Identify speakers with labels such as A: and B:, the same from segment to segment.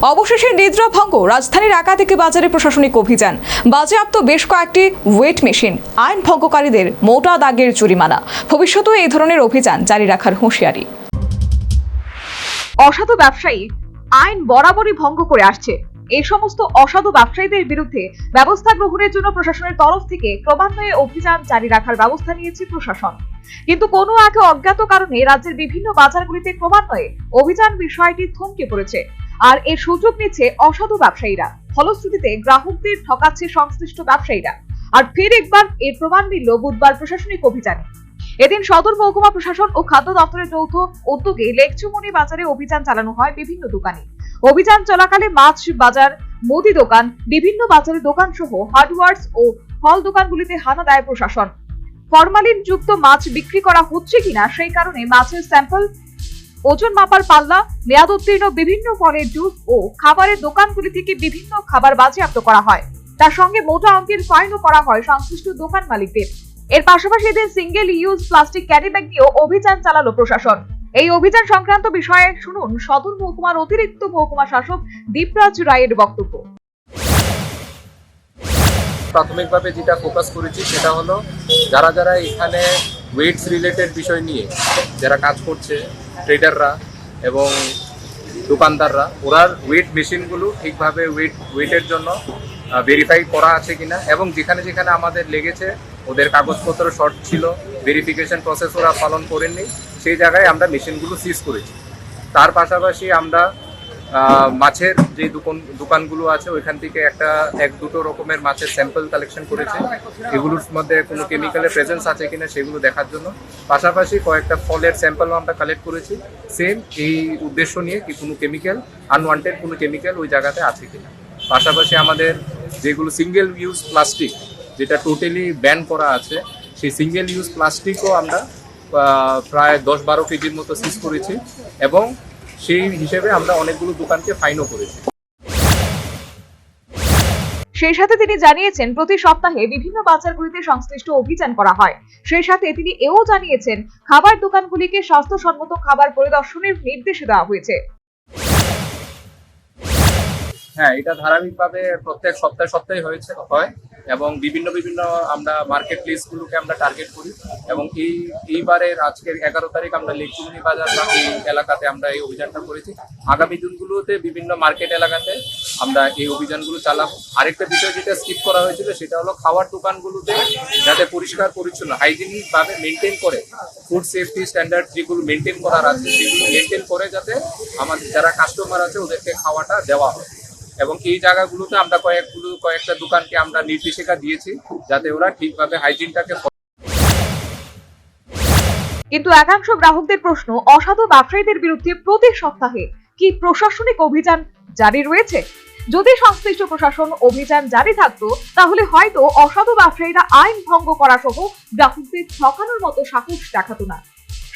A: অবশেষে নিদ্রা ভঙ্গ, রাজধানীর একাধিক বাজারে প্রশাসনিক অভিযান, বাজেয়াপ্ত বেশ কয়েকটি ওয়েট মেশিন, আইন ভঙ্গকারীদের মোটা দাগের জরিমানা। ভবিষ্যতেও এই ধরনের অভিযান জারি রাখার হুঁশিয়ারি। অসাধু ব্যবসায়ী আইন বরাবরই ভঙ্গ করে আসছে। এই সমস্ত অসাধু ব্যবসায়ীদের বিরুদ্ধে ব্যবস্থা গ্রহণের জন্য প্রশাসনের তরফ থেকে ক্রমান্বয়ে অভিযান জারি রাখার ব্যবস্থা নিয়েছে প্রশাসন। কিন্তু কোনো এক অজ্ঞাত কারণে রাজ্যের বিভিন্ন বাজারগুলিতে ক্রমান্বয়ে অভিযান বিষয়টি থমকে পড়েছে, আর এর সুযোগ নিচ্ছে অসাধু ব্যবসায়ীরা। ফলশ্রুতিতে গ্রাহকদের ঠকাচ্ছে সংশ্লিষ্ট ব্যবসায়ীরা। আর ফের একবার এর প্রমাণ মিলল বুধবার প্রশাসনিক অভিযানে। এদিন সদর মহকুমা প্রশাসন ও খাদ্য দপ্তরের যৌথ উদ্যোগে লেকচুমনি বাজারে অভিযান চালানো হয় বিভিন্ন দোকানে। অভিযান চলাকালে মাছ বাজার, মুদি দোকান, বিভিন্ন বাজারের দোকান সহ হার্ডওয়্যার্স ও ফল দোকানগুলিতে হানা দেয় প্রশাসন। ফরমালিন যুক্ত মাছ বিক্রি করা হচ্ছে কিনা সেই কারণে মাছের স্যাম্পল, ওজন মাপার পাল্লা, মেয়াদ উত্তীর্ণ বিভিন্ন ফলের জুস ও খাবারের দোকানগুলি থেকে বিভিন্ন খাবার বাজেয়াপ্ত করা হয়। তার সঙ্গে মোটা অঙ্কের ফাইনও করা হয় সংশ্লিষ্ট দোকান মালিকদের। এর পাশাপাশি এদিন single use plastic carry bag নিয়েও অভিযান চালালো প্রশাসন। এই অভিযান সংক্রান্ত বিষয়ে শুনুন সদর মহকুমার অতিরিক্ত মহকুমা শাসক দীপরাজ রায়ের বক্তব্য।
B: প্রাথমিকভাবে যেটা ফোকাস করেছি সেটা হলো যারা যারা এখানে ওয়েটস রিলেটেড বিষয় নিয়ে যারা কাজ করছে, ট্রেডাররা এবং দোকানদাররা, ওরা ওয়েট মেশিনগুলো ঠিকভাবে ওয়েটের জন্য ভেরিফাই করা আছে কিনা, এবং যেখানে যেখানে আমাদের লেগেছে ওদের কাগজপত্র শর্ট ছিল, ভেরিফিকেশন প্রসেস ওরা পালন করেননি, সেই জায়গায় আমরা মেশিনগুলো সিজ করেছি। তার পাশাপাশি আমরা মাছের যে দোকানগুলো আছে ওইখান থেকে এক দুটো রকমের মাছের স্যাম্পল কালেকশন করেছে, এগুলোর মধ্যে কোনো কেমিক্যালের প্রেজেন্স আছে কিনা সেগুলো দেখার জন্য। পাশাপাশি কয়েকটা ফলের স্যাম্পলও আমরা কালেক্ট করেছি, সেম এই উদ্দেশ্য নিয়ে কি কোনো কেমিক্যাল, আনওয়ান্টেড কোনো কেমিক্যাল ওই জায়গাতে আছে কিনা। পাশাপাশি আমাদের যেগুলো সিঙ্গেল ইউজ প্লাস্টিক, যেটা টোটালি ব্যান করা আছে, সেই সিঙ্গেল ইউজ প্লাস্টিকও আমরা প্রায় 10-12 কেজির মতো সিজ করেছি, এবং সেই হিসেবে আমরা অনেকগুলো দোকানকে ফাইনও করেছি।
A: সেই সাথে তিনি জানিয়েছেন প্রতি সপ্তাহে বিভিন্ন বাজারগুলিতে সংশ্লিষ্ট অভিযান করা হয়। সেই সাথে তিনি এও জানিয়েছেন খাবার দোকানগুলিকে স্বাস্থ্যসম্মত খাবার পরিদর্শনের নির্দেশ দেওয়া হয়েছে।
B: হ্যাঁ, এটা ধারাবাহিকভাবে প্রত্যেক সপ্তাহে হয়, এবং বিভিন্ন আমরা মার্কেট প্লেসগুলোকে আমরা টার্গেট করি, এবং এইবারের আজকের 11 তারিখ আমরা লেকচুমনি বাজার এই এলাকাতে আমরা এই অভিযানটা করেছি। আগামী দিনগুলোতে বিভিন্ন মার্কেট এলাকাতে আমরা এই অভিযানগুলো চালাবো। আরেকটা বিষয় যেটা স্কিপ করা হয়েছিল সেটা হলো খাওয়ার দোকানগুলোতে যাতে পরিষ্কার পরিচ্ছন্ন হাইজিনিক ভাবে মেনটেন করে, ফুড সেফটি স্ট্যান্ডার্ড যেগুলো মেনটেন করার আছে সেগুলো মেনটেন করে যাতে আমাদের যারা কাস্টমার আছে ওদেরকে খাওয়াটা দেওয়া হয়। এবং এই জায়গাগুলোতে আমরা কয়েকটা দোকানকে আমরা নির্দেশিকা দিয়েছি যাতে ওরা ঠিকভাবে হাইজিনটাকে।
A: কিন্তু একাংশ গ্রাহকদের প্রশ্ন, অসাধু ব্যবসায়ীদের বিরুদ্ধে প্রতি সপ্তাহে কি প্রশাসনিক অভিযান জারি রয়েছে? যদি সংশ্লিষ্ট প্রশাসন অভিযান জারি থাকতো তাহলে হয়তো অসাধু ব্যবসায়ীরা আইন ভঙ্গ করা সহ গ্রাহকদের ঠকানোর মতো সাহস দেখাতো না।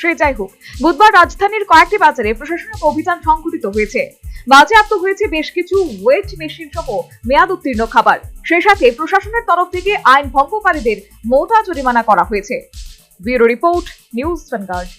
A: সে যাই হোক, বুধবার রাজধানীর কয়েকটি বাজারে প্রশাসনিক অভিযান সংঘটিত হয়েছে। বাজেয়াপ্ত হয়েছে বেশ কিছু ওয়েট মেশিন সহ মেয়াদ উত্তীর্ণ খাবার। সেই সাথে প্রশাসনের তরফ থেকে আইন ভঙ্গকারীদের মোটা জরিমানা করা হয়েছে। Bureau report, news vanguard.